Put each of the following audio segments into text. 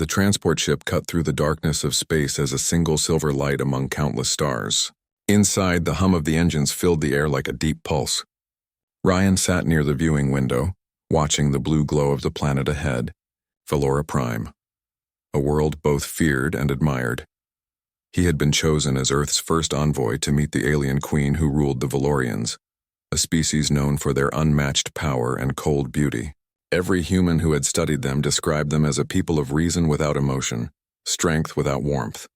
The transport ship cut through the darkness of space as a single silver light among countless stars. Inside, the hum of the engines filled the air like a deep pulse. Ryan sat near the viewing window, watching the blue glow of the planet ahead, Valora Prime, a world both feared and admired. He had been chosen as Earth's first envoy to meet the alien queen who ruled the Valorians, a species known for their unmatched power and cold beauty. Every human who had studied them described them as a people of reason without emotion, strength without warmth.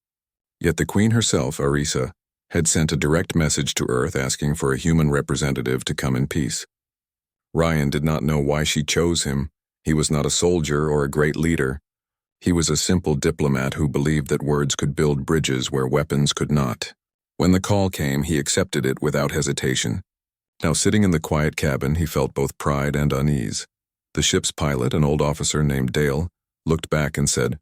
Yet the queen herself, Arisa, had sent a direct message to Earth asking for a human representative to come in peace. Ryan did not know why she chose him. He was not a soldier or a great leader. He was a simple diplomat who believed that words could build bridges where weapons could not. When the call came, he accepted it without hesitation. Now sitting in the quiet cabin, he felt both pride and unease. The ship's pilot, an old officer named Dale, looked back and said,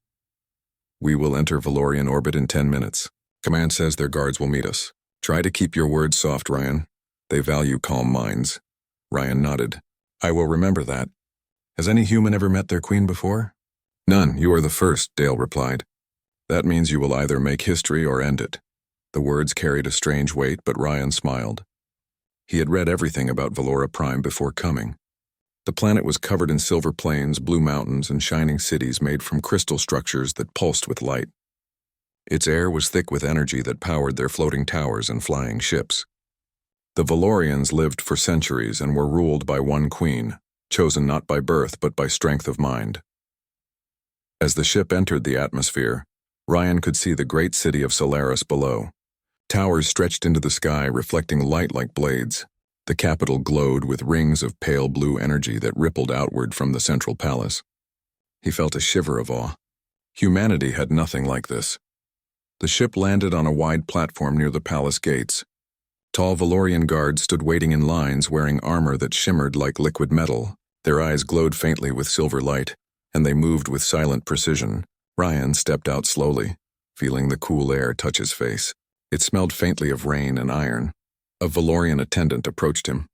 "We will enter Valorian orbit in 10 minutes. Command says their guards will meet us. Try to keep your words soft, Ryan. They value calm minds." Ryan nodded. "I will remember that. Has any human ever met their queen before?" "None. You are the first," Dale replied. "That means you will either make history or end it." The words carried a strange weight, but Ryan smiled. He had read everything about Valora Prime before coming. The planet was covered in silver plains, blue mountains, and shining cities made from crystal structures that pulsed with light. Its air was thick with energy that powered their floating towers and flying ships. The Valorians lived for centuries and were ruled by one queen, chosen not by birth but by strength of mind. As the ship entered the atmosphere, Ryan could see the great city of Solaris below. Towers stretched into the sky, reflecting light like blades. The capital glowed with rings of pale blue energy that rippled outward from the central palace. He felt a shiver of awe. Humanity had nothing like this. The ship landed on a wide platform near the palace gates. Tall Valorian guards stood waiting in lines, wearing armor that shimmered like liquid metal. Their eyes glowed faintly with silver light, and they moved with silent precision. Ryan stepped out slowly, feeling the cool air touch his face. It smelled faintly of rain and iron. A Valorian attendant approached him.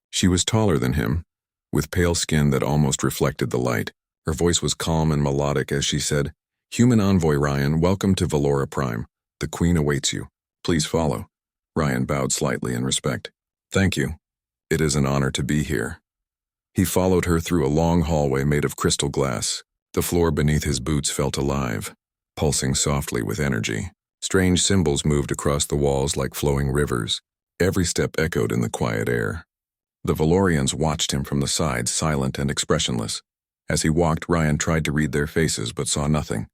She was taller than him, with pale skin that almost reflected the light. Her voice was calm and melodic as she said, "Human envoy Ryan, welcome to Valora Prime. The queen awaits you. Please follow." Ryan bowed slightly in respect. "Thank you. It is an honor to be here." He followed her through a long hallway made of crystal glass. The floor beneath his boots felt alive, pulsing softly with energy. Strange symbols moved across the walls like flowing rivers. Every step echoed in the quiet air. The Valorians watched him from the side, silent and expressionless. As he walked, Ryan tried to read their faces but saw nothing.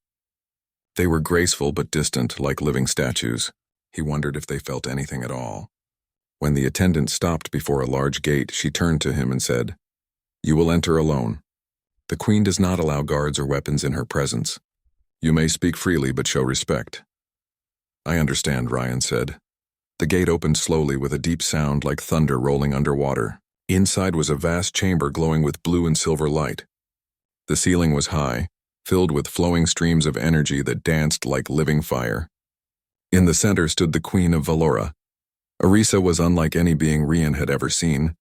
They were graceful but distant, like living statues. He wondered if they felt anything at all. When the attendant stopped before a large gate, she turned to him and said, "You will enter alone. The queen does not allow guards or weapons in her presence. You may speak freely but show respect." "I understand," Ryan said. The gate opened slowly with a deep sound like thunder rolling underwater. Inside was a vast chamber glowing with blue and silver light. The ceiling was high, filled with flowing streams of energy that danced like living fire. In the center stood the Queen of Valora. Arisa was unlike any being Ryan had ever seen.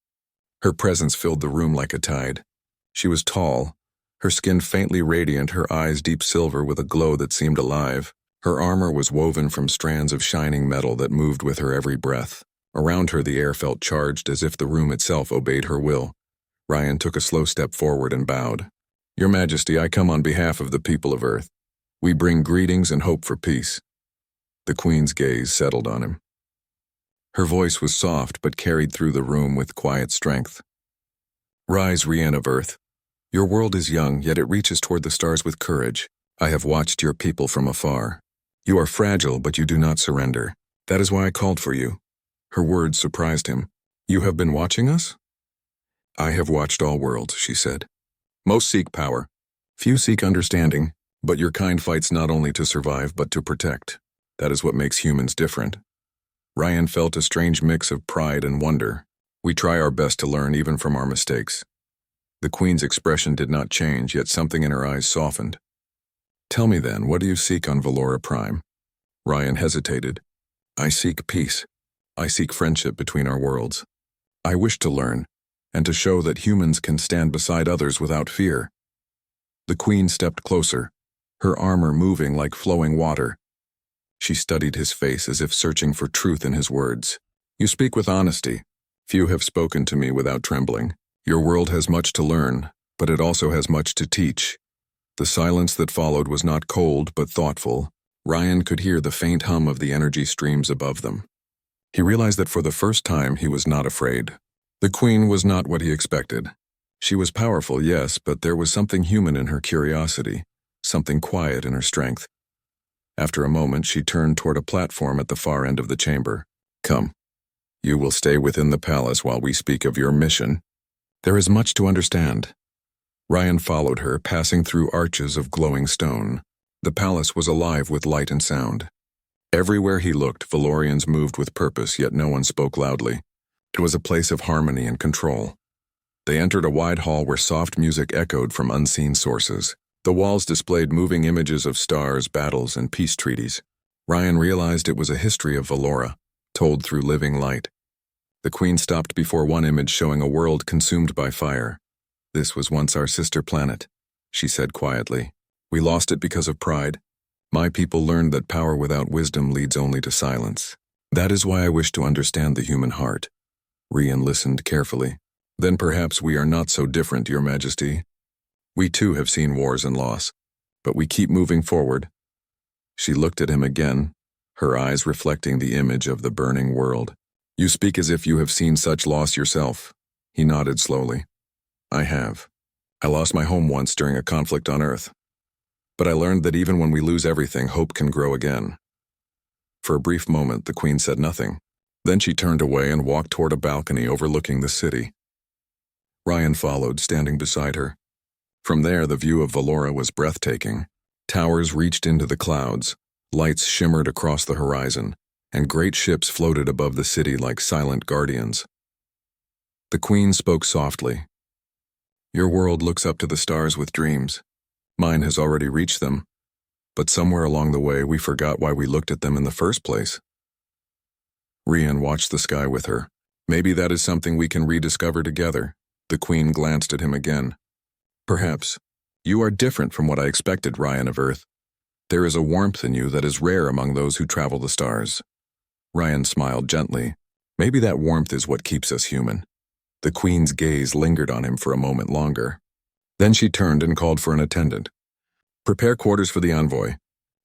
Her presence filled the room like a tide. She was tall, her skin faintly radiant, her eyes deep silver with a glow that seemed alive. Her armor was woven from strands of shining metal that moved with her every breath. Around her the air felt charged as if the room itself obeyed her will. Ryan took a slow step forward and bowed. "Your Majesty, I come on behalf of the people of Earth. We bring greetings and hope for peace." The Queen's gaze settled on him. Her voice was soft but carried through the room with quiet strength. "Rise, Ryan of Earth. Your world is young, yet it reaches toward the stars with courage. I have watched your people from afar. You are fragile, but you do not surrender. That is why I called for you." Her words surprised him. "You have been watching us?" "I have watched all worlds," she said. "Most seek power. Few seek understanding, but your kind fights not only to survive but to protect. That is what makes humans different." Ryan felt a strange mix of pride and wonder. "We try our best to learn even from our mistakes." The Queen's expression did not change, yet something in her eyes softened. "Tell me then, what do you seek on Valora Prime?" Ryan hesitated. "I seek peace. I seek friendship between our worlds. I wish to learn, and to show that humans can stand beside others without fear." The Queen stepped closer, her armor moving like flowing water. She studied his face as if searching for truth in his words. You speak with honesty. Few have spoken to me without trembling. Your world has much to learn, but it also has much to teach. The silence that followed was not cold, but thoughtful. Ryan could hear the faint hum of the energy streams above them. He realized that for the first time he was not afraid. The queen was not what he expected. She was powerful, yes, but there was something human in her curiosity, something quiet in her strength. After a moment, she turned toward a platform at the far end of the chamber. Come. You will stay within the palace while we speak of your mission. There is much to understand. Ryan followed her, passing through arches of glowing stone. The palace was alive with light and sound. Everywhere he looked, Valorians moved with purpose, yet no one spoke loudly. It was a place of harmony and control. They entered a wide hall where soft music echoed from unseen sources. The walls displayed moving images of stars, battles, and peace treaties. Ryan realized it was a history of Valora, told through living light. The queen stopped before one image showing a world consumed by fire. This was once our sister planet, she said quietly. We lost it because of pride. My people learned that power without wisdom leads only to silence. That is why I wish to understand the human heart. Ryan listened carefully. Then perhaps we are not so different, Your Majesty. We too have seen wars and loss, but we keep moving forward. She looked at him again, her eyes reflecting the image of the burning world. You speak as if you have seen such loss yourself. He nodded slowly. I have. I lost my home once during a conflict on Earth. But I learned that even when we lose everything, hope can grow again. For a brief moment, the queen said nothing. Then she turned away and walked toward a balcony overlooking the city. Ryan followed, standing beside her. From there, the view of Valora was breathtaking. Towers reached into the clouds, lights shimmered across the horizon, and great ships floated above the city like silent guardians. The queen spoke softly. Your world looks up to the stars with dreams. Mine has already reached them, but somewhere along the way we forgot why we looked at them in the first place. Ryan watched the sky with her. Maybe that is something we can rediscover together. The queen glanced at him again. Perhaps. You are different from what I expected, Ryan of Earth. There is a warmth in you that is rare among those who travel the stars. Ryan smiled gently. Maybe that warmth is what keeps us human. The queen's gaze lingered on him for a moment longer. Then she turned and called for an attendant. Prepare quarters for the envoy.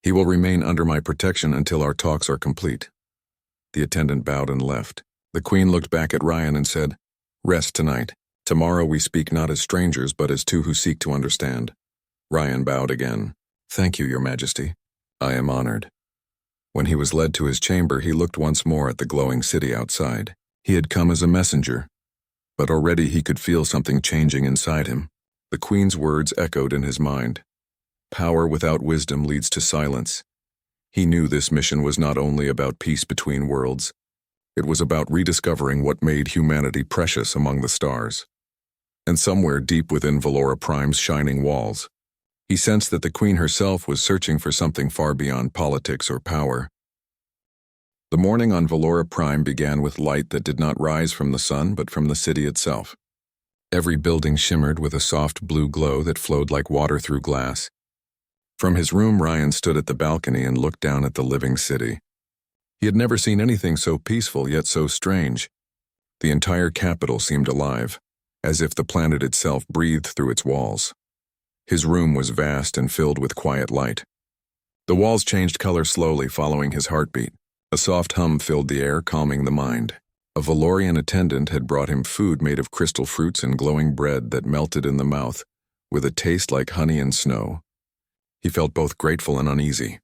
He will remain under my protection until our talks are complete. The attendant bowed and left. The queen looked back at Ryan and said, Rest tonight. Tomorrow we speak not as strangers, but as two who seek to understand. Ryan bowed again. Thank you, Your Majesty. I am honored. When he was led to his chamber, he looked once more at the glowing city outside. He had come as a messenger, but already he could feel something changing inside him. The queen's words echoed in his mind. Power without wisdom leads to silence. He knew this mission was not only about peace between worlds. It was about rediscovering what made humanity precious among the stars. And somewhere deep within Valora Prime's shining walls, he sensed that the queen herself was searching for something far beyond politics or power. The morning on Valora Prime began with light that did not rise from the sun but from the city itself. Every building shimmered with a soft blue glow that flowed like water through glass. From his room, Ryan stood at the balcony and looked down at the living city. He had never seen anything so peaceful yet so strange. The entire capital seemed alive, as if the planet itself breathed through its walls. His room was vast and filled with quiet light. The walls changed color slowly, following his heartbeat. A soft hum filled the air, calming the mind. A Valorian attendant had brought him food made of crystal fruits and glowing bread that melted in the mouth, with a taste like honey and snow. He felt both grateful and uneasy.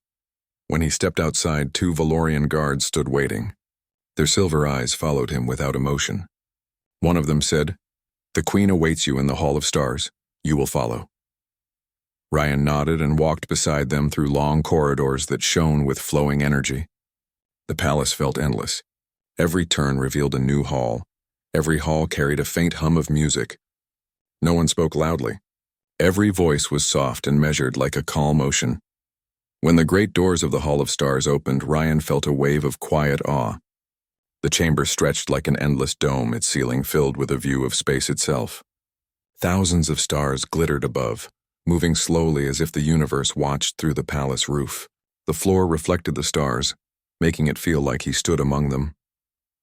When he stepped outside, two Valorian guards stood waiting. Their silver eyes followed him without emotion. One of them said, The Queen awaits you in the Hall of Stars. You will follow. Ryan nodded and walked beside them through long corridors that shone with flowing energy. The palace felt endless. Every turn revealed a new hall. Every hall carried a faint hum of music. No one spoke loudly. Every voice was soft and measured like a calm ocean. When the great doors of the Hall of Stars opened, Ryan felt a wave of quiet awe. The chamber stretched like an endless dome, its ceiling filled with a view of space itself. Thousands of stars glittered above, moving slowly as if the universe watched through the palace roof. The floor reflected the stars, making it feel like he stood among them.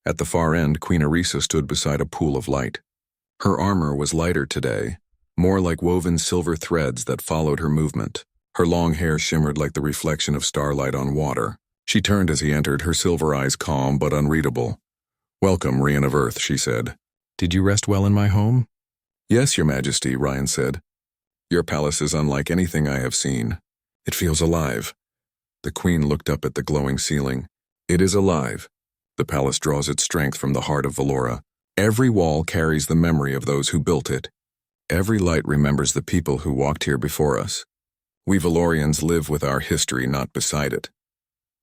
At the far end, Queen Arisa stood beside a pool of light. Her armor was lighter today, more like woven silver threads that followed her movement. Her long hair shimmered like the reflection of starlight on water. She turned as he entered, her silver eyes calm but unreadable. "Welcome, Rian of Earth," she said. "Did you rest well in my home?" "Yes, Your Majesty," Ryan said. "Your palace is unlike anything I have seen. It feels alive." The queen looked up at the glowing ceiling. "It is alive. The palace draws its strength from the heart of Valora. Every wall carries the memory of those who built it. Every light remembers the people who walked here before us. We Valorians live with our history, not beside it."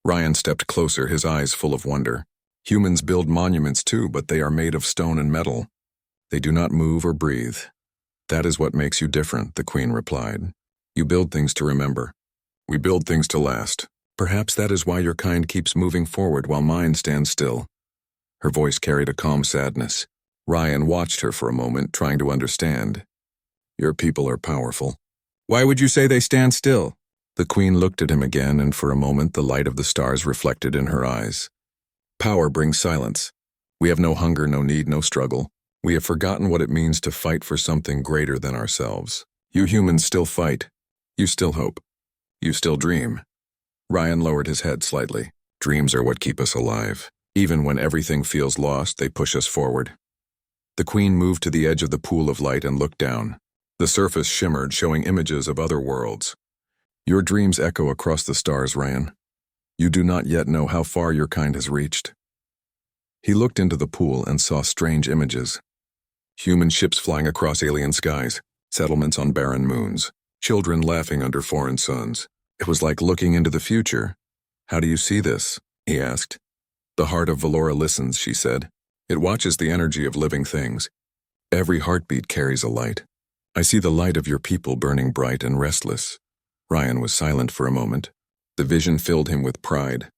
Ryan stepped closer, his eyes full of wonder. "Humans build monuments too, but they are made of stone and metal. They do not move or breathe." "That is what makes you different," the queen replied. "You build things to remember. We build things to last. Perhaps that is why your kind keeps moving forward while mine stands still." Her voice carried a calm sadness. Ryan watched her for a moment, trying to understand. "Your people are powerful." "Why would you say they stand still?" The queen looked at him again, and for a moment the light of the stars reflected in her eyes. "Power brings silence. We have no hunger, no need, no struggle. We have forgotten what it means to fight for something greater than ourselves. You humans still fight. You still hope. You still dream." Ryan lowered his head slightly. "Dreams are what keep us alive. Even when everything feels lost, they push us forward." The queen moved to the edge of the pool of light and looked down. The surface shimmered, showing images of other worlds. "Your dreams echo across the stars, Ryan. You do not yet know how far your kind has reached." He looked into the pool and saw strange images. Human ships flying across alien skies, settlements on barren moons, children laughing under foreign suns. It was like looking into the future. "How do you see this?" he asked. "The heart of Valora listens," she said. "It watches the energy of living things. Every heartbeat carries a light. I see the light of your people burning bright and restless." Ryan was silent for a moment. The vision filled him with pride.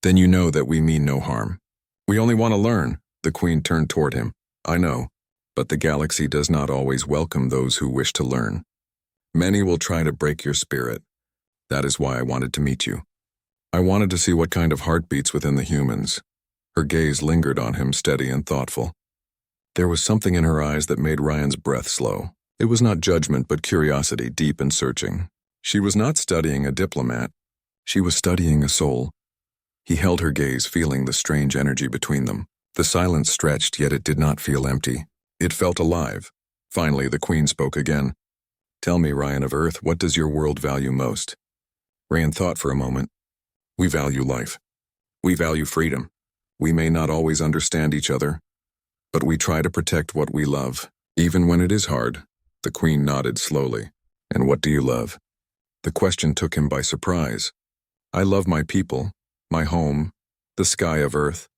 "Then you know that we mean no harm. We only want to learn." The queen turned toward him. "I know, but the galaxy does not always welcome those who wish to learn. Many will try to break your spirit. That is why I wanted to meet you. I wanted to see what kind of heart beats within the humans." Her gaze lingered on him, steady and thoughtful. There was something in her eyes that made Ryan's breath slow. It was not judgment, but curiosity, deep and searching. She was not studying a diplomat. She was studying a soul. He held her gaze, feeling the strange energy between them. The silence stretched, yet it did not feel empty. It felt alive. Finally, the queen spoke again. "Tell me, Ryan of Earth, what does your world value most?" Ryan thought for a moment. "We value life. We value freedom. We may not always understand each other, but we try to protect what we love, even when it is hard." The queen nodded slowly. "And what do you love?" The question took him by surprise. "I love my people, my home, the sky of Earth.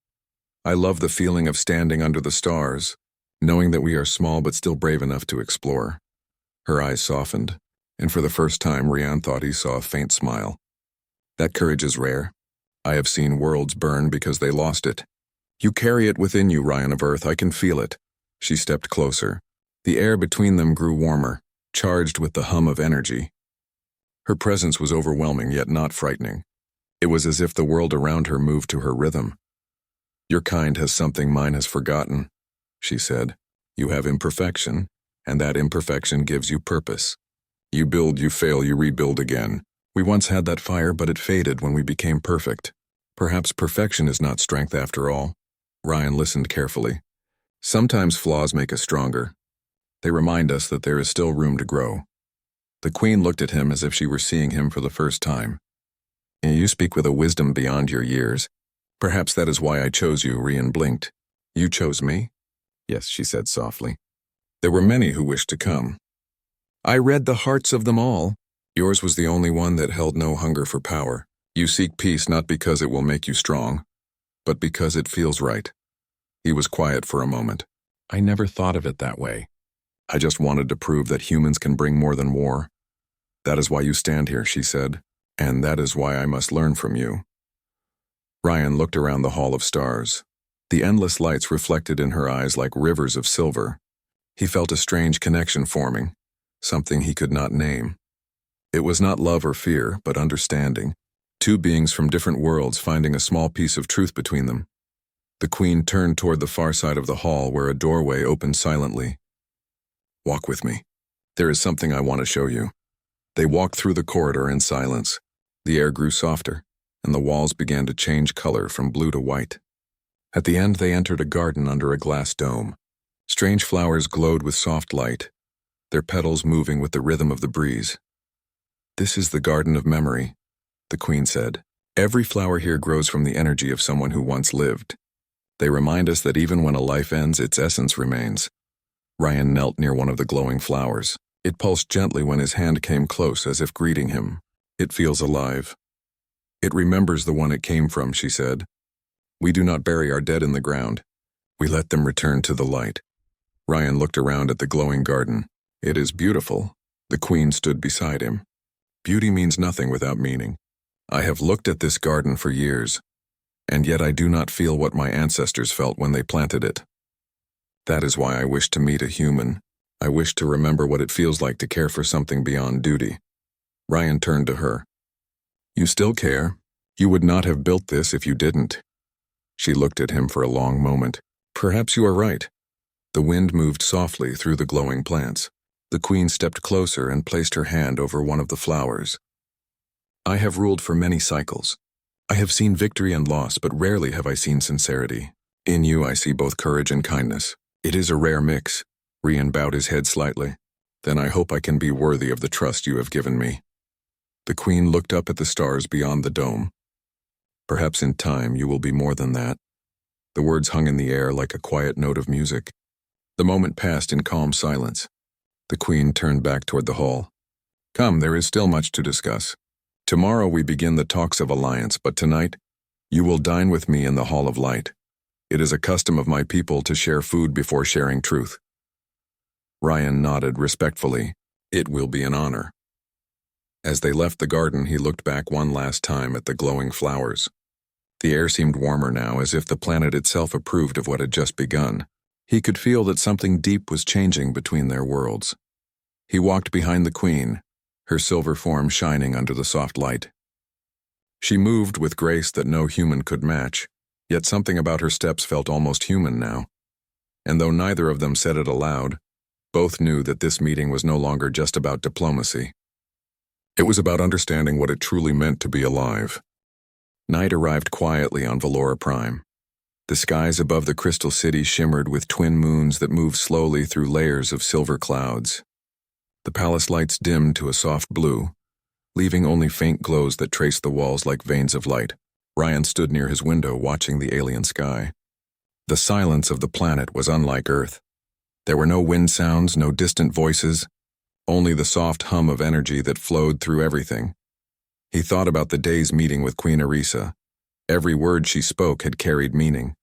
I love the feeling of standing under the stars, knowing that we are small but still brave enough to explore." Her eyes softened, and for the first time Rian thought he saw a faint smile. "That courage is rare. I have seen worlds burn because they lost it. You carry it within you, Ryan of Earth. I can feel it." She stepped closer. The air between them grew warmer, charged with the hum of energy. Her presence was overwhelming, yet not frightening. It was as if the world around her moved to her rhythm. "Your kind has something mine has forgotten," she said. "You have imperfection, and that imperfection gives you purpose. You build, you fail, you rebuild again. We once had that fire, but it faded when we became perfect. Perhaps perfection is not strength after all." Ryan listened carefully. "Sometimes flaws make us stronger. They remind us that there is still room to grow." The queen looked at him as if she were seeing him for the first time. "You speak with a wisdom beyond your years. Perhaps that is why I chose you," Rian blinked. "You chose me?" "Yes," she said softly. "There were many who wished to come. I read the hearts of them all. Yours was the only one that held no hunger for power. You seek peace not because it will make you strong, but because it feels right." He was quiet for a moment. "I never thought of it that way. I just wanted to prove that humans can bring more than war. That is why you stand here," she said, "and that is why I must learn from you." Ryan looked around the hall of stars. The endless lights reflected in her eyes like rivers of silver. He felt a strange connection forming, something he could not name. It was not love or fear, but understanding. Two beings from different worlds finding a small piece of truth between them. The queen turned toward the far side of the hall where a doorway opened silently. "Walk with me. There is something I want to show you." They walked through the corridor in silence. The air grew softer, and the walls began to change color from blue to white. At the end, they entered a garden under a glass dome. Strange flowers glowed with soft light, their petals moving with the rhythm of the breeze. "This is the garden of memory," the queen said. "Every flower here grows from the energy of someone who once lived. They remind us that even when a life ends, its essence remains." Ryan knelt near one of the glowing flowers. It pulsed gently when his hand came close, as if greeting him. "It feels alive." "It remembers the one it came from," she said. "We do not bury our dead in the ground. We let them return to the light." Ryan looked around at the glowing garden. "It is beautiful." The queen stood beside him. "Beauty means nothing without meaning. I have looked at this garden for years, and yet I do not feel what my ancestors felt when they planted it. That is why I wish to meet a human. I wish to remember what it feels like to care for something beyond duty." Ryan turned to her. "You still care? You would not have built this if you didn't." She looked at him for a long moment. "Perhaps you are right." The wind moved softly through the glowing plants. The queen stepped closer and placed her hand over one of the flowers. "I have ruled for many cycles. I have seen victory and loss, but rarely have I seen sincerity. In you I see both courage and kindness. It is a rare mix." Ryan bowed his head slightly. "Then I hope I can be worthy of the trust you have given me." The queen looked up at the stars beyond the dome. "Perhaps in time you will be more than that." The words hung in the air like a quiet note of music. The moment passed in calm silence. The queen turned back toward the hall. "Come, there is still much to discuss. Tomorrow we begin the talks of alliance, but tonight, you will dine with me in the Hall of Light. It is a custom of my people to share food before sharing truth." Ryan nodded respectfully. "It will be an honor." As they left the garden, he looked back one last time at the glowing flowers. The air seemed warmer now, as if the planet itself approved of what had just begun. He could feel that something deep was changing between their worlds. He walked behind the queen, her silver form shining under the soft light. She moved with grace that no human could match, yet something about her steps felt almost human now. And though neither of them said it aloud, both knew that this meeting was no longer just about diplomacy. It was about understanding what it truly meant to be alive. Night arrived quietly on Valora Prime. The skies above the crystal city shimmered with twin moons that moved slowly through layers of silver clouds. The palace lights dimmed to a soft blue, leaving only faint glows that traced the walls like veins of light. Ryan stood near his window watching the alien sky. The silence of the planet was unlike Earth. There were no wind sounds, no distant voices, only the soft hum of energy that flowed through everything. He thought about the day's meeting with Queen Arisa. Every word she spoke had carried meaning.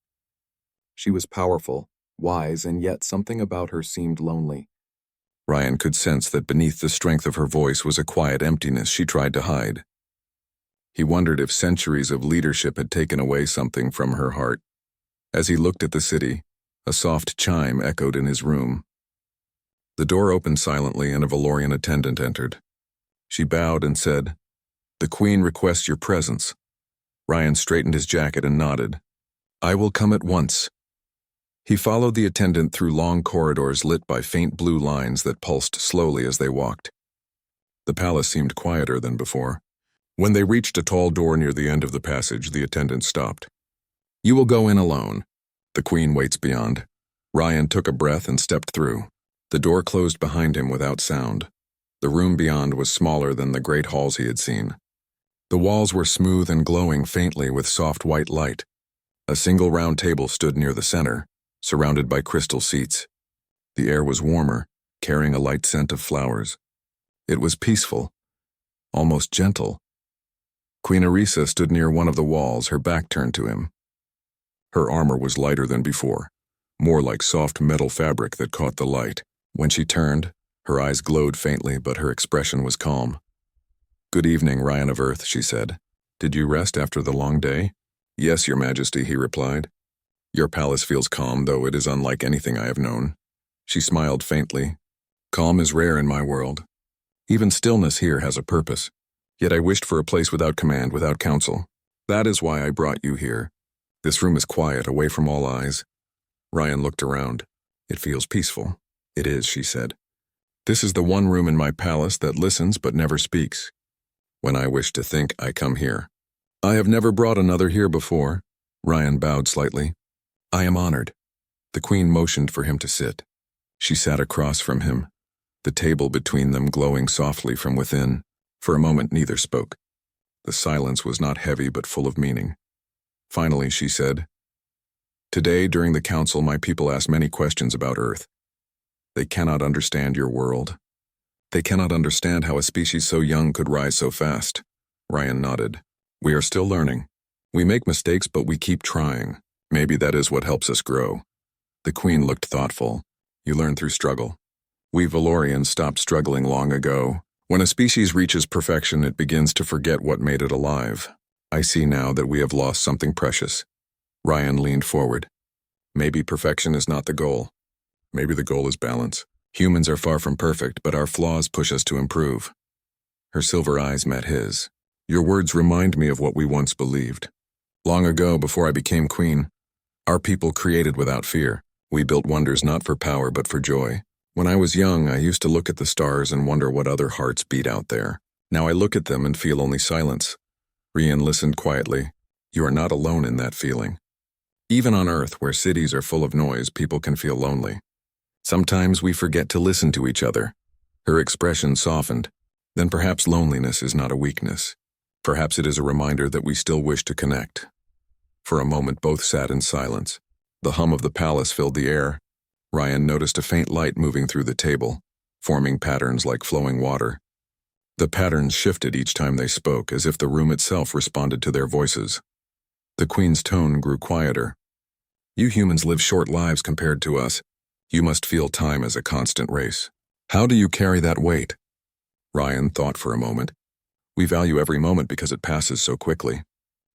She was powerful, wise, and yet something about her seemed lonely. Ryan could sense that beneath the strength of her voice was a quiet emptiness she tried to hide. He wondered if centuries of leadership had taken away something from her heart. As he looked at the city, a soft chime echoed in his room. The door opened silently and a Valorian attendant entered. She bowed and said, "The Queen requests your presence." Ryan straightened his jacket and nodded. "I will come at once." He followed the attendant through long corridors lit by faint blue lines that pulsed slowly as they walked. The palace seemed quieter than before. When they reached a tall door near the end of the passage, the attendant stopped. "You will go in alone. The Queen waits beyond." Ryan took a breath and stepped through. The door closed behind him without sound. The room beyond was smaller than the great halls he had seen. The walls were smooth and glowing faintly with soft white light. A single round table stood near the center, surrounded by crystal seats. The air was warmer, carrying a light scent of flowers. It was peaceful, almost gentle. Queen Arisa stood near one of the walls, her back turned to him. Her armor was lighter than before, more like soft metal fabric that caught the light. When she turned, her eyes glowed faintly, but her expression was calm. "Good evening, Ryan of Earth," she said. "Did you rest after the long day?" "Yes, Your Majesty," he replied. "Your palace feels calm, though it is unlike anything I have known." She smiled faintly. "Calm is rare in my world." Even stillness here has a purpose. Yet I wished for a place without command, without counsel. That is why I brought you here. This room is quiet, away from all eyes. Ryan looked around. It feels peaceful. It is, she said. This is the one room in my palace that listens but never speaks. When I wish to think, I come here. I have never brought another here before. Ryan bowed slightly. I am honored. The queen motioned for him to sit. She sat across from him, the table between them glowing softly from within. For a moment neither spoke. The silence was not heavy but full of meaning. Finally she said, Today, during the council, my people ask many questions about Earth. They cannot understand your world. They cannot understand how a species so young could rise so fast. Ryan nodded. We are still learning. We make mistakes, but we keep trying. Maybe that is what helps us grow. The queen looked thoughtful. You learn through struggle. We Valorians stopped struggling long ago. When a species reaches perfection, it begins to forget what made it alive. I see now that we have lost something precious. Ryan leaned forward. Maybe perfection is not the goal. Maybe the goal is balance. Humans are far from perfect, but our flaws push us to improve. Her silver eyes met his. Your words remind me of what we once believed. Long ago, before I became queen, our people created without fear. We built wonders not for power but for joy. When I was young, I used to look at the stars and wonder what other hearts beat out there. Now I look at them and feel only silence. Ryan listened quietly. You are not alone in that feeling. Even on Earth, where cities are full of noise, people can feel lonely. Sometimes we forget to listen to each other. Her expression softened. Then perhaps loneliness is not a weakness. Perhaps it is a reminder that we still wish to connect. For a moment, both sat in silence. The hum of the palace filled the air. Ryan noticed a faint light moving through the table, forming patterns like flowing water. The patterns shifted each time they spoke, as if the room itself responded to their voices. The queen's tone grew quieter. You humans live short lives compared to us. You must feel time as a constant race. How do you carry that weight? Ryan thought for a moment. We value every moment because it passes so quickly.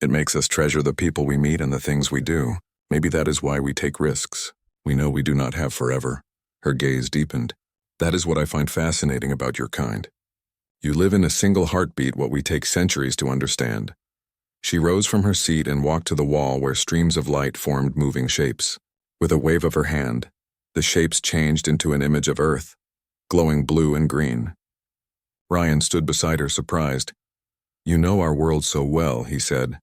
It makes us treasure the people we meet and the things we do. Maybe that is why we take risks. We know we do not have forever. Her gaze deepened. That is what I find fascinating about your kind. You live in a single heartbeat what we take centuries to understand. She rose from her seat and walked to the wall where streams of light formed moving shapes. With a wave of her hand, the shapes changed into an image of Earth, glowing blue and green. Ryan stood beside her, surprised. You know our world so well, he said.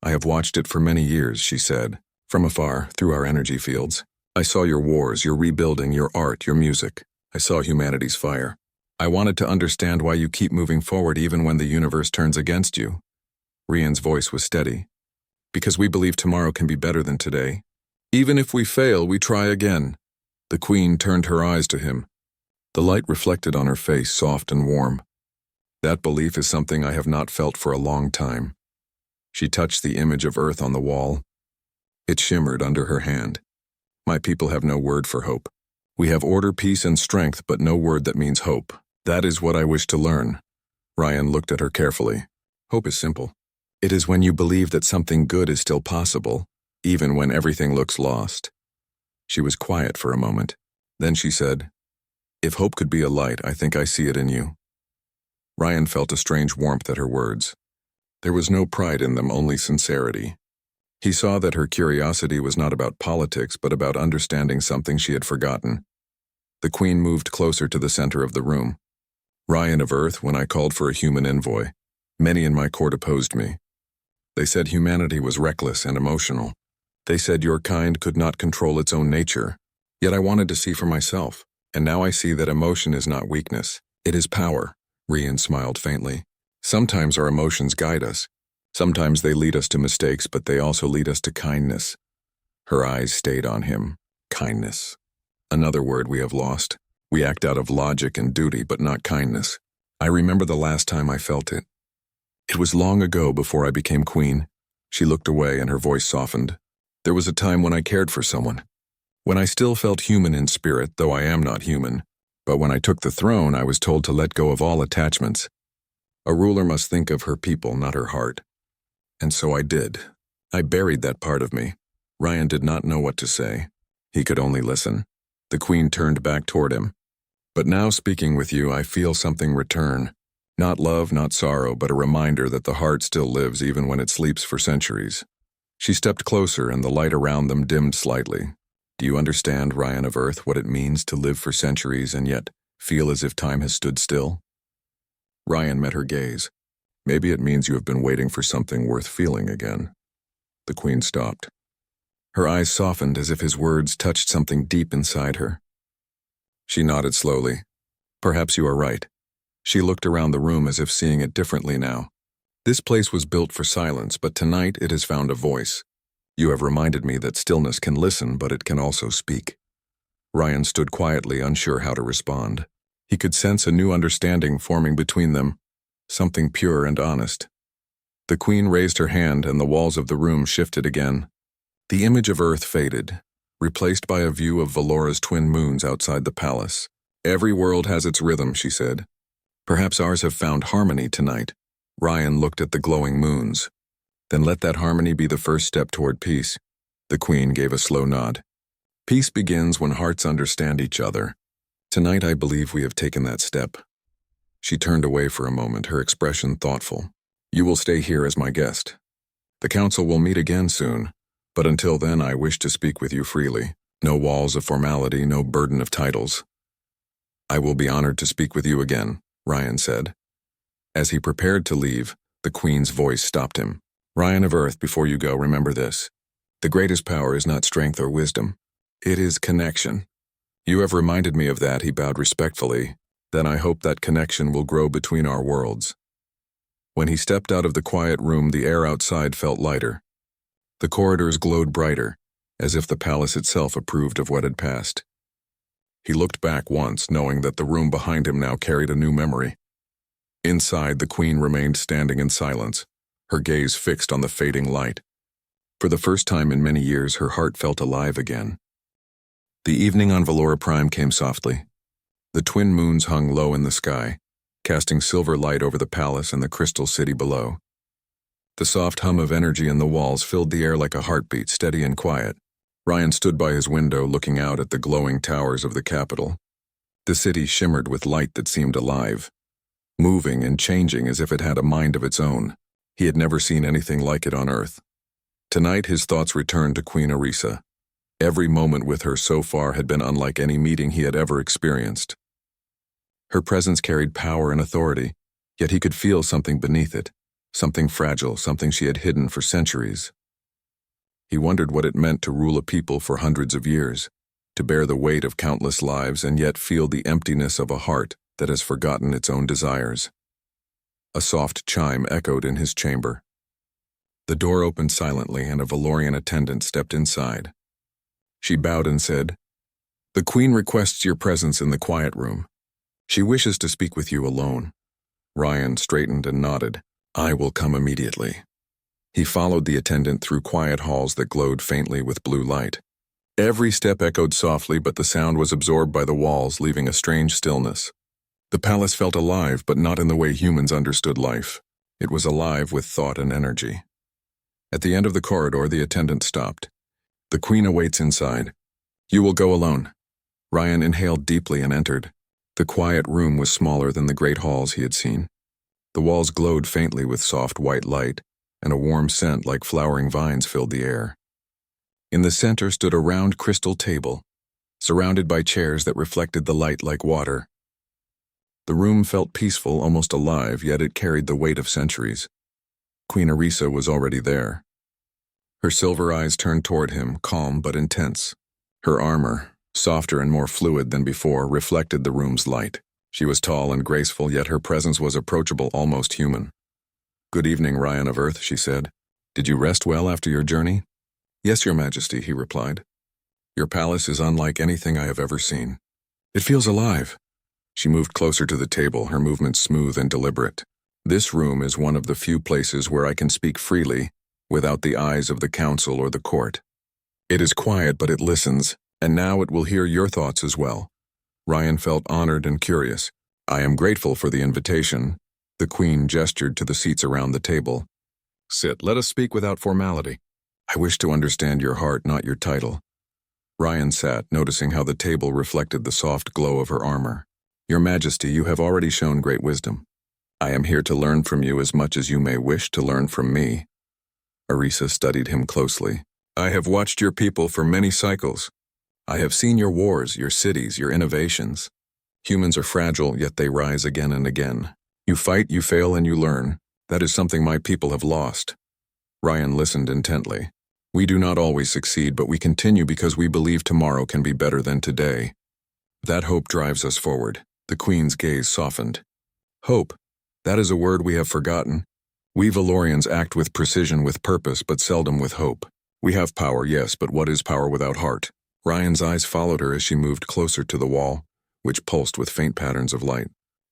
I have watched it for many years, she said, from afar, through our energy fields. I saw your wars, your rebuilding, your art, your music. I saw humanity's fire. I wanted to understand why you keep moving forward even when the universe turns against you. Ryan's voice was steady. Because we believe tomorrow can be better than today. Even if we fail, we try again. The queen turned her eyes to him. The light reflected on her face, soft and warm. That belief is something I have not felt for a long time. She touched the image of Earth on the wall. It shimmered under her hand. My people have no word for hope. We have order, peace, and strength, but no word that means hope. That is what I wish to learn. Ryan looked at her carefully. Hope is simple. It is when you believe that something good is still possible, even when everything looks lost. She was quiet for a moment. Then she said, If hope could be a light, I think I see it in you. Ryan felt a strange warmth at her words. There was no pride in them, only sincerity. He saw that her curiosity was not about politics, but about understanding something she had forgotten. The queen moved closer to the center of the room. Ryan of Earth, when I called for a human envoy, many in my court opposed me. They said humanity was reckless and emotional. They said your kind could not control its own nature. Yet I wanted to see for myself, and now I see that emotion is not weakness. It is power. Ryan smiled faintly. Sometimes our emotions guide us. Sometimes they lead us to mistakes, but they also lead us to kindness. Her eyes stayed on him. Kindness. Another word we have lost. We act out of logic and duty, but not kindness. I remember the last time I felt it. It was long ago before I became queen. She looked away and her voice softened. There was a time when I cared for someone. When I still felt human in spirit, though I am not human. But when I took the throne, I was told to let go of all attachments. A ruler must think of her people, not her heart. And so I did. I buried that part of me. Ryan did not know what to say. He could only listen. The queen turned back toward him. But now speaking with you, I feel something return. Not love, not sorrow, but a reminder that the heart still lives even when it sleeps for centuries. She stepped closer and the light around them dimmed slightly. Do you understand, Ryan of Earth, what it means to live for centuries and yet feel as if time has stood still? Ryan met her gaze. Maybe it means you have been waiting for something worth feeling again. The Queen stopped. Her eyes softened as if his words touched something deep inside her. She nodded slowly. Perhaps you are right. She looked around the room as if seeing it differently now. This place was built for silence, but tonight it has found a voice. You have reminded me that stillness can listen, but it can also speak. Ryan stood quietly, unsure how to respond. He could sense a new understanding forming between them, something pure and honest. The Queen raised her hand and the walls of the room shifted again. The image of Earth faded, replaced by a view of Valora's twin moons outside the palace. Every world has its rhythm, she said. Perhaps ours have found harmony tonight. Ryan looked at the glowing moons. Then let that harmony be the first step toward peace. The Queen gave a slow nod. Peace begins when hearts understand each other. Tonight I believe we have taken that step. She turned away for a moment, her expression thoughtful. You will stay here as my guest. The council will meet again soon, but until then I wish to speak with you freely. No walls of formality, no burden of titles. I will be honored to speak with you again, Ryan said. As he prepared to leave, the Queen's voice stopped him. Ryan of Earth, before you go, remember this. The greatest power is not strength or wisdom. It is connection. You have reminded me of that, he bowed respectfully. Then I hope that connection will grow between our worlds. When he stepped out of the quiet room, the air outside felt lighter. The corridors glowed brighter, as if the palace itself approved of what had passed. He looked back once, knowing that the room behind him now carried a new memory. Inside, the Queen remained standing in silence, her gaze fixed on the fading light. For the first time in many years, her heart felt alive again. The evening on Valora Prime came softly. The twin moons hung low in the sky, casting silver light over the palace and the crystal city below. The soft hum of energy in the walls filled the air like a heartbeat, steady and quiet. Ryan stood by his window, looking out at the glowing towers of the capital. The city shimmered with light that seemed alive, moving and changing as if it had a mind of its own. He had never seen anything like it on Earth. Tonight his thoughts returned to Queen Orisa. Every moment with her so far had been unlike any meeting he had ever experienced. Her presence carried power and authority, yet he could feel something beneath it, something fragile, something she had hidden for centuries. He wondered what it meant to rule a people for hundreds of years, to bear the weight of countless lives and yet feel the emptiness of a heart that has forgotten its own desires. A soft chime echoed in his chamber. The door opened silently and a Valorian attendant stepped inside. She bowed and said, "The Queen requests your presence in the quiet room. She wishes to speak with you alone." Ryan straightened and nodded. "I will come immediately." He followed the attendant through quiet halls that glowed faintly with blue light. Every step echoed softly, but the sound was absorbed by the walls, leaving a strange stillness. The palace felt alive, but not in the way humans understood life. It was alive with thought and energy. At the end of the corridor, the attendant stopped. "The Queen awaits inside. You will go alone." Ryan inhaled deeply and entered. The quiet room was smaller than the great halls he had seen. The walls glowed faintly with soft white light, and a warm scent like flowering vines filled the air. In the center stood a round crystal table, surrounded by chairs that reflected the light like water. The room felt peaceful, almost alive, yet it carried the weight of centuries. Queen Orisa was already there. Her silver eyes turned toward him, calm but intense. Her armor, softer and more fluid than before, reflected the room's light. She was tall and graceful, yet her presence was approachable, almost human. "Good evening, Ryan of Earth," she said. "Did you rest well after your journey?" "Yes, Your Majesty," he replied. "Your palace is unlike anything I have ever seen. It feels alive." She moved closer to the table, her movements smooth and deliberate. "This room is one of the few places where I can speak freely, without the eyes of the council or the court. It is quiet, but it listens, and now it will hear your thoughts as well." Ryan felt honored and curious. "I am grateful for the invitation." The Queen gestured to the seats around the table. "Sit, let us speak without formality. I wish to understand your heart, not your title." Ryan sat, noticing how the table reflected the soft glow of her armor. Your Majesty, you have already shown great wisdom. I am here to learn from you as much as you may wish to learn from me. Orisa studied him closely. I have watched your people for many cycles. I have seen your wars, your cities, your innovations. Humans are fragile, yet they rise again and again. You fight, you fail, and you learn. That is something my people have lost. Ryan listened intently. We do not always succeed, but we continue because we believe tomorrow can be better than today. That hope drives us forward. The Queen's gaze softened. Hope. That is a word we have forgotten. We Valorians act with precision, with purpose, but seldom with hope. We have power, yes, but what is power without heart? Ryan's eyes followed her as she moved closer to the wall, which pulsed with faint patterns of light.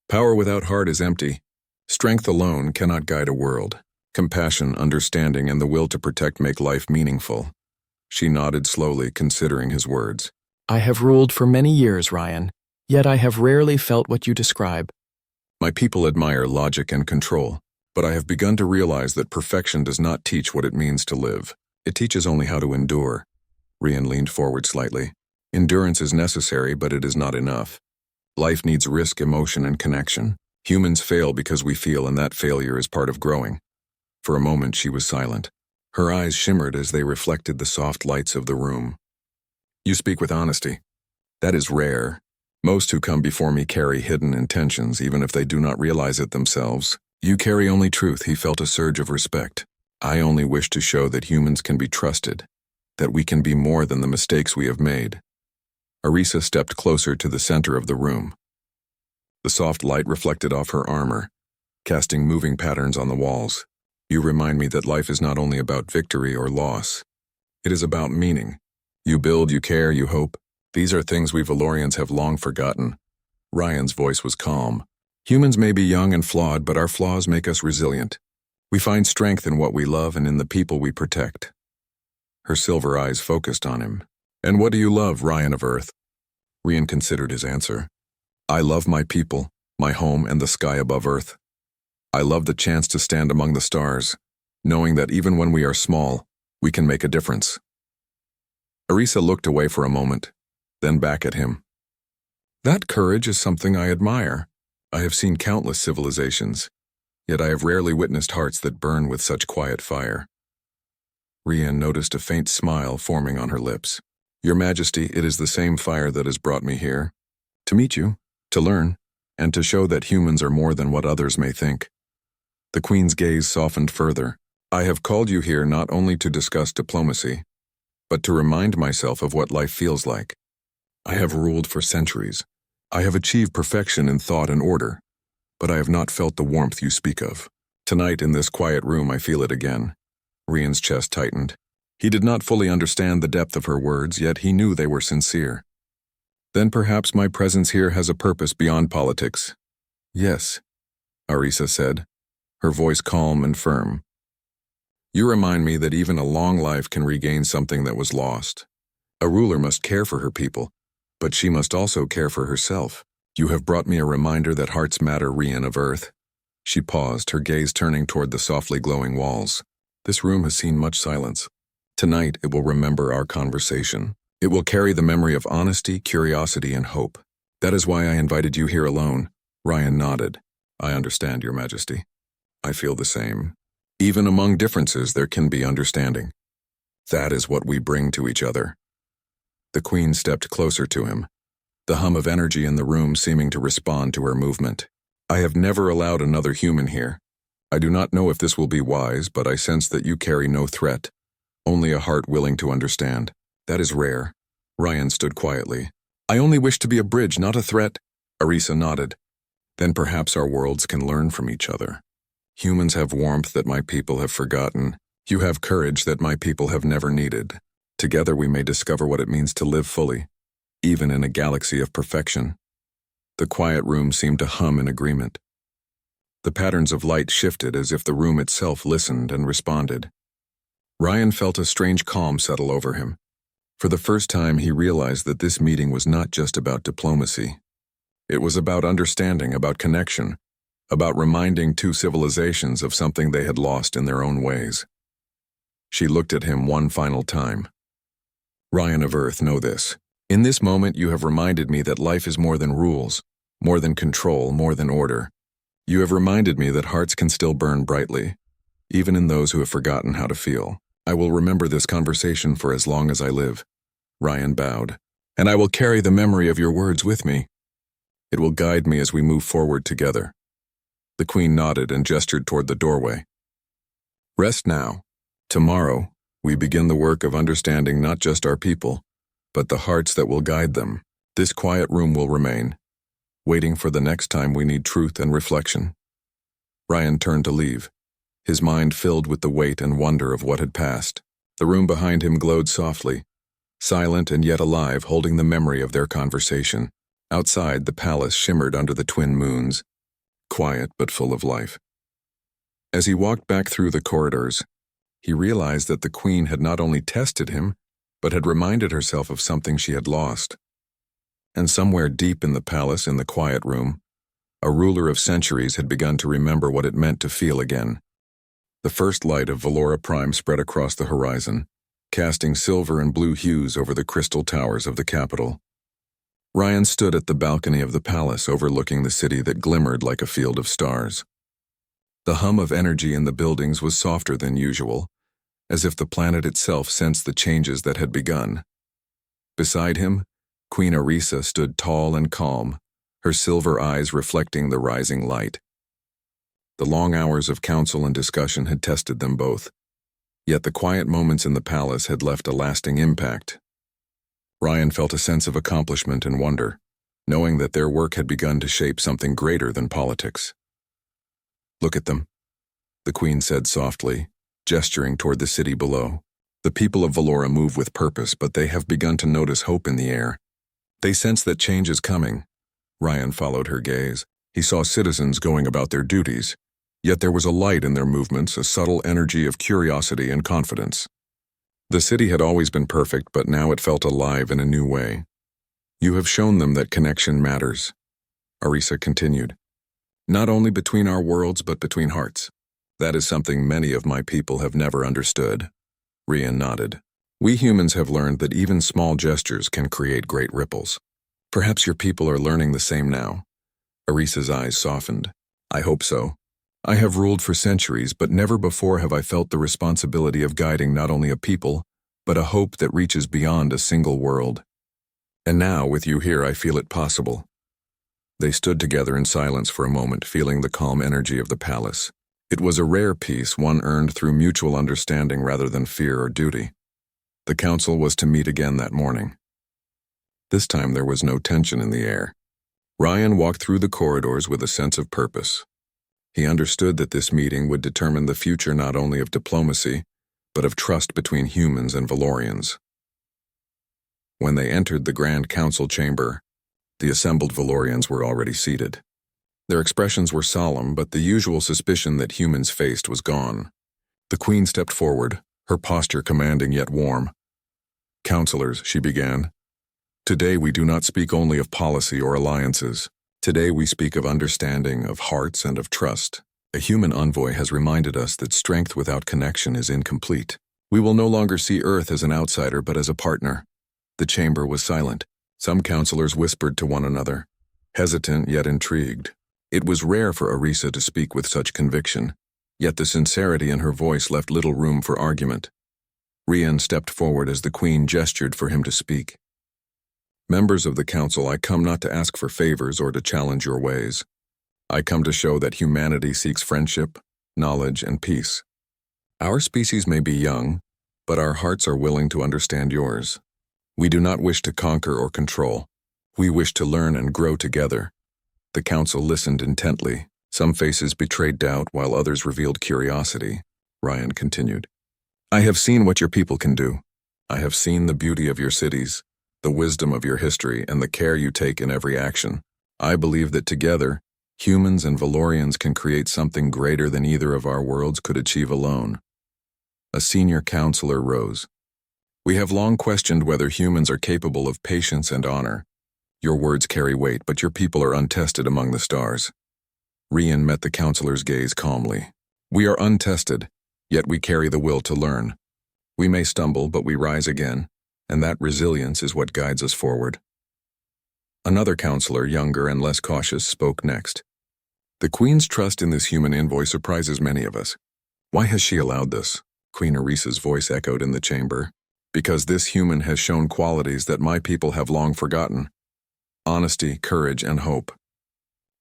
Power without heart is empty. Strength alone cannot guide a world. Compassion, understanding, and the will to protect make life meaningful. She nodded slowly, considering his words. I have ruled for many years, Ryan, yet I have rarely felt what you describe. My people admire logic and control, but I have begun to realize that perfection does not teach what it means to live. It teaches only how to endure. Ryan leaned forward slightly. Endurance is necessary, but it is not enough. Life needs risk, emotion, and connection. Humans fail because we feel, and that failure is part of growing. For a moment she was silent. Her eyes shimmered as they reflected the soft lights of the room. You speak with honesty. That is rare. Most who come before me carry hidden intentions, even if they do not realize it themselves. You carry only truth. He felt a surge of respect. I only wish to show that humans can be trusted, that we can be more than the mistakes we have made. Orisa stepped closer to the center of the room. The soft light reflected off her armor, casting moving patterns on the walls. You remind me that life is not only about victory or loss. It is about meaning. You build, you care, you hope. These are things we Valorians have long forgotten. Ryan's voice was calm. Humans may be young and flawed, but our flaws make us resilient. We find strength in what we love and in the people we protect. Her silver eyes focused on him. And what do you love, Ryan of Earth? Ryan considered his answer. I love my people, my home, and the sky above Earth. I love the chance to stand among the stars, knowing that even when we are small, we can make a difference. Orisa looked away for a moment, then back at him. That courage is something I admire. I have seen countless civilizations, yet I have rarely witnessed hearts that burn with such quiet fire. Ryan noticed a faint smile forming on her lips. Your Majesty, it is the same fire that has brought me here. To meet you, to learn, and to show that humans are more than what others may think. The Queen's gaze softened further. I have called you here not only to discuss diplomacy, but to remind myself of what life feels like. I have ruled for centuries. I have achieved perfection in thought and order, but I have not felt the warmth you speak of. Tonight in this quiet room I feel it again. Ryan's chest tightened. He did not fully understand the depth of her words, yet he knew they were sincere. Then perhaps my presence here has a purpose beyond politics. Yes, Orisa said, her voice calm and firm. You remind me that even a long life can regain something that was lost. A ruler must care for her people, but she must also care for herself. You have brought me a reminder that hearts matter, Ryan of Earth. She paused, her gaze turning toward the softly glowing walls. This room has seen much silence. Tonight it will remember our conversation. It will carry the memory of honesty, curiosity, and hope. That is why I invited you here alone. Ryan nodded. I understand, Your Majesty. I feel the same. Even among differences, there can be understanding. That is what we bring to each other. The Queen stepped closer to him, the hum of energy in the room seeming to respond to her movement. I have never allowed another human here. I do not know if this will be wise, but I sense that you carry no threat, only a heart willing to understand. That is rare. Ryan stood quietly. I only wish to be a bridge, not a threat. Orisa nodded. Then perhaps our worlds can learn from each other. Humans have warmth that my people have forgotten. You have courage that my people have never needed. Together we may discover what it means to live fully, even in a galaxy of perfection. The quiet room seemed to hum in agreement. The patterns of light shifted as if the room itself listened and responded. Ryan felt a strange calm settle over him. For the first time he realized that this meeting was not just about diplomacy. It was about understanding, about connection, about reminding two civilizations of something they had lost in their own ways. She looked at him one final time. Ryan of Earth, know this. In this moment you have reminded me that life is more than rules, More than control, more than order. You have reminded me that hearts can still burn brightly, even in those who have forgotten how to feel. I will remember this conversation for as long as I live. Ryan bowed. And I will carry the memory of your words with me. It will guide me as we move forward together. The Queen nodded and gestured toward the doorway. Rest now. Tomorrow, we begin the work of understanding not just our people, but the hearts that will guide them. This quiet room will remain, waiting for the next time we need truth and reflection. Ryan turned to leave, his mind filled with the weight and wonder of what had passed. The room behind him glowed softly, silent and yet alive, holding the memory of their conversation. Outside, the palace shimmered under the twin moons, quiet but full of life. As he walked back through the corridors, he realized that the Queen had not only tested him, but had reminded herself of something she had lost. And somewhere deep in the palace, in the quiet room, a ruler of centuries had begun to remember what it meant to feel again. The first light of Valora Prime spread across the horizon, casting silver and blue hues over the crystal towers of the capital. Ryan stood at the balcony of the palace overlooking the city that glimmered like a field of stars. The hum of energy in the buildings was softer than usual, as if the planet itself sensed the changes that had begun. Beside him, Queen Arisa stood tall and calm, her silver eyes reflecting the rising light. The long hours of council and discussion had tested them both, yet the quiet moments in the palace had left a lasting impact. Ryan felt a sense of accomplishment and wonder, knowing that their work had begun to shape something greater than politics. Look at them, the Queen said softly, gesturing toward the city below. The people of Valora move with purpose, but they have begun to notice hope in the air. They sense that change is coming. Ryan followed her gaze. He saw citizens going about their duties, yet there was a light in their movements, a subtle energy of curiosity and confidence. The city had always been perfect, but now it felt alive in a new way. You have shown them that connection matters, Arisa continued. Not only between our worlds, but between hearts. That is something many of my people have never understood. Ryan nodded. We humans have learned that even small gestures can create great ripples. Perhaps your people are learning the same now. Arisa's eyes softened. I hope so. I have ruled for centuries, but never before have I felt the responsibility of guiding not only a people, but a hope that reaches beyond a single world. And now, with you here, I feel it possible. They stood together in silence for a moment, feeling the calm energy of the palace. It was a rare peace, one earned through mutual understanding rather than fear or duty. The council was to meet again that morning. This time there was no tension in the air. Ryan walked through the corridors with a sense of purpose. He understood that this meeting would determine the future not only of diplomacy, but of trust between humans and Valorians. When they entered the Grand Council chamber, the assembled Valorians were already seated. Their expressions were solemn, but the usual suspicion that humans faced was gone. The Queen stepped forward, her posture commanding yet warm. Counselors, she began. Today we do not speak only of policy or alliances. Today we speak of understanding, of hearts, and of trust. A human envoy has reminded us that strength without connection is incomplete. We will no longer see Earth as an outsider, but as a partner. The chamber was silent. Some counselors whispered to one another, hesitant yet intrigued. It was rare for Arisa to speak with such conviction, yet the sincerity in her voice left little room for argument. Ryan stepped forward as the Queen gestured for him to speak. Members of the council, I come not to ask for favors or to challenge your ways. I come to show that humanity seeks friendship, knowledge, and peace. Our species may be young, but our hearts are willing to understand yours. We do not wish to conquer or control. We wish to learn and grow together. The council listened intently. Some faces betrayed doubt while others revealed curiosity. Ryan continued. I have seen what your people can do. I have seen the beauty of your cities, the wisdom of your history, and the care you take in every action. I believe that together, humans and Valorians can create something greater than either of our worlds could achieve alone. A senior counselor rose. We have long questioned whether humans are capable of patience and honor. Your words carry weight, but your people are untested among the stars. Ryan met the counselor's gaze calmly. We are untested, yet we carry the will to learn. We may stumble, but we rise again, and that resilience is what guides us forward. Another counselor, younger and less cautious, spoke next. The Queen's trust in this human envoy surprises many of us. Why has she allowed this? Queen Arisa's voice echoed in the chamber. Because this human has shown qualities that my people have long forgotten. Honesty, courage, and hope.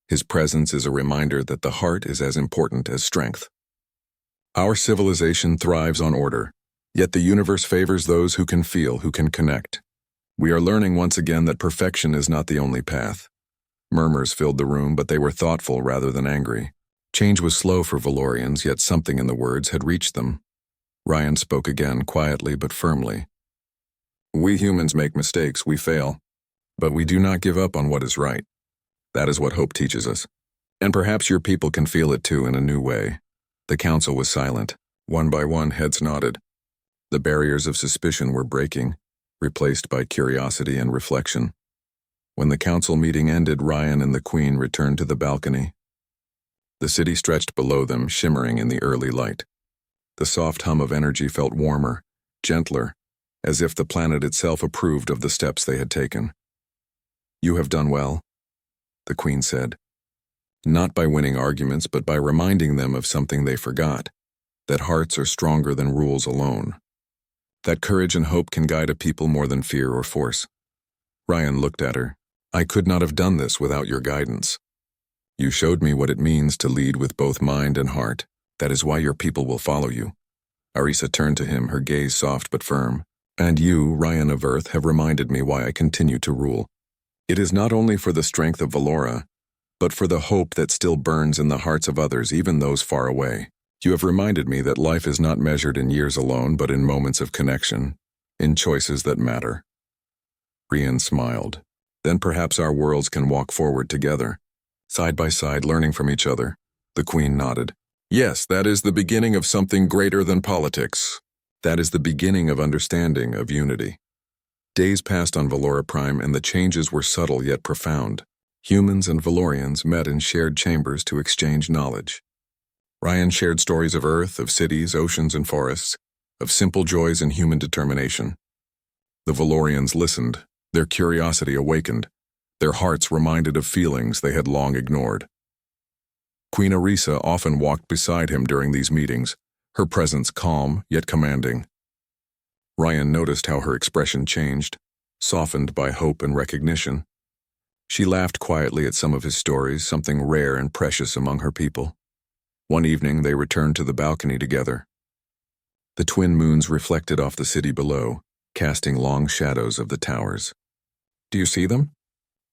His presence is a reminder that the heart is as important as strength. Our civilization thrives on order, yet the universe favors those who can feel, who can connect. We are learning once again that perfection is not the only path. Murmurs filled the room, but they were thoughtful rather than angry. Change was slow for Valorians, yet something in the words had reached them. Ryan spoke again, quietly but firmly. We humans make mistakes, we fail, but we do not give up on what is right. That is what hope teaches us. And perhaps your people can feel it too in a new way. The council was silent. One by one, heads nodded. The barriers of suspicion were breaking, replaced by curiosity and reflection. When the council meeting ended, Ryan and the Queen returned to the balcony. The city stretched below them, shimmering in the early light. The soft hum of energy felt warmer, gentler, as if the planet itself approved of the steps they had taken. You have done well, the Queen said. Not by winning arguments, but by reminding them of something they forgot, that hearts are stronger than rules alone. That courage and hope can guide a people more than fear or force. Ryan looked at her. I could not have done this without your guidance. You showed me what it means to lead with both mind and heart. That is why your people will follow you. Arisa turned to him, her gaze soft but firm. And you, Ryan of Earth, have reminded me why I continue to rule. It is not only for the strength of Valora, but for the hope that still burns in the hearts of others, even those far away. You have reminded me that life is not measured in years alone, but in moments of connection, in choices that matter. Ryan smiled. Then perhaps our worlds can walk forward together, side by side, learning from each other. The Queen nodded. Yes, that is the beginning of something greater than politics. That is the beginning of understanding, of unity. Days passed on Valora Prime, and the changes were subtle yet profound. Humans and Valorians met in shared chambers to exchange knowledge. Ryan shared stories of Earth, of cities, oceans, and forests, of simple joys and human determination. The Valorians listened, their curiosity awakened, their hearts reminded of feelings they had long ignored. Queen Arisa often walked beside him during these meetings, her presence calm yet commanding. Ryan noticed how her expression changed, softened by hope and recognition. She laughed quietly at some of his stories, something rare and precious among her people. One evening they returned to the balcony together. The twin moons reflected off the city below, casting long shadows of the towers. Do you see them?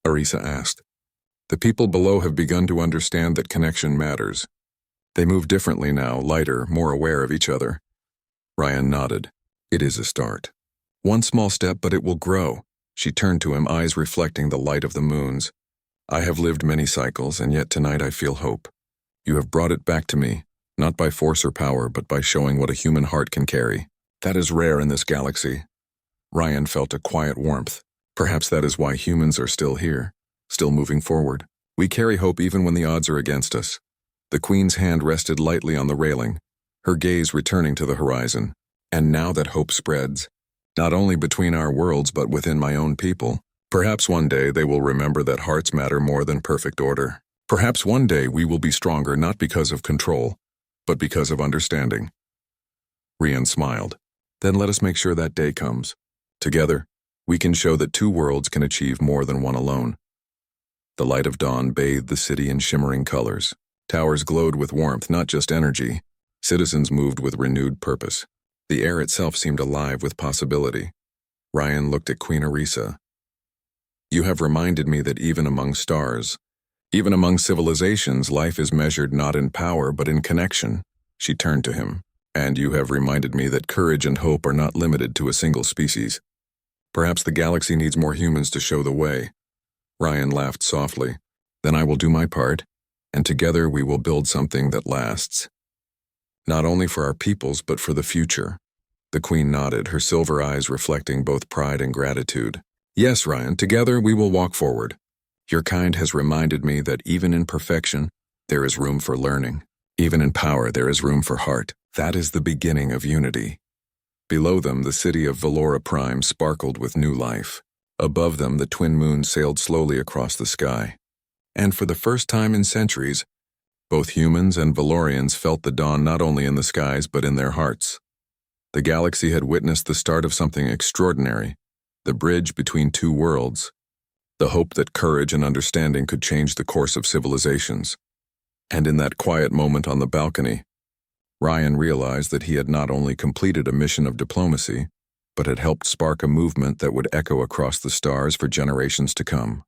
Arisa asked. The people below have begun to understand that connection matters. They move differently now, lighter, more aware of each other. Ryan nodded. It is a start. One small step, but it will grow. She turned to him, eyes reflecting the light of the moons. I have lived many cycles, and yet tonight I feel hope. You have brought it back to me, not by force or power, but by showing what a human heart can carry. That is rare in this galaxy. Ryan felt a quiet warmth. Perhaps that is why humans are still here, still moving forward. We carry hope even when the odds are against us. The Queen's hand rested lightly on the railing, her gaze returning to the horizon. And now that hope spreads, not only between our worlds but within my own people, perhaps one day they will remember that hearts matter more than perfect order. Perhaps one day we will be stronger not because of control, but because of understanding. Ryan smiled. Then let us make sure that day comes. Together, we can show that two worlds can achieve more than one alone. The light of dawn bathed the city in shimmering colors. Towers glowed with warmth, not just energy. Citizens moved with renewed purpose. The air itself seemed alive with possibility. Ryan looked at Queen Arisa. You have reminded me that even among stars, even among civilizations, life is measured not in power but in connection. She turned to him. And you have reminded me that courage and hope are not limited to a single species. Perhaps the galaxy needs more humans to show the way. Ryan laughed softly. Then I will do my part, and together we will build something that lasts. Not only for our peoples, but for the future. The Queen nodded, her silver eyes reflecting both pride and gratitude. Yes, Ryan, together we will walk forward. Your kind has reminded me that even in perfection, there is room for learning. Even in power, there is room for heart. That is the beginning of unity. Below them, the city of Valora Prime sparkled with new life. Above them, the twin moons sailed slowly across the sky. And for the first time in centuries, both humans and Valorians felt the dawn not only in the skies but in their hearts. The galaxy had witnessed the start of something extraordinary, the bridge between two worlds, the hope that courage and understanding could change the course of civilizations. And in that quiet moment on the balcony, Ryan realized that he had not only completed a mission of diplomacy, but had helped spark a movement that would echo across the stars for generations to come.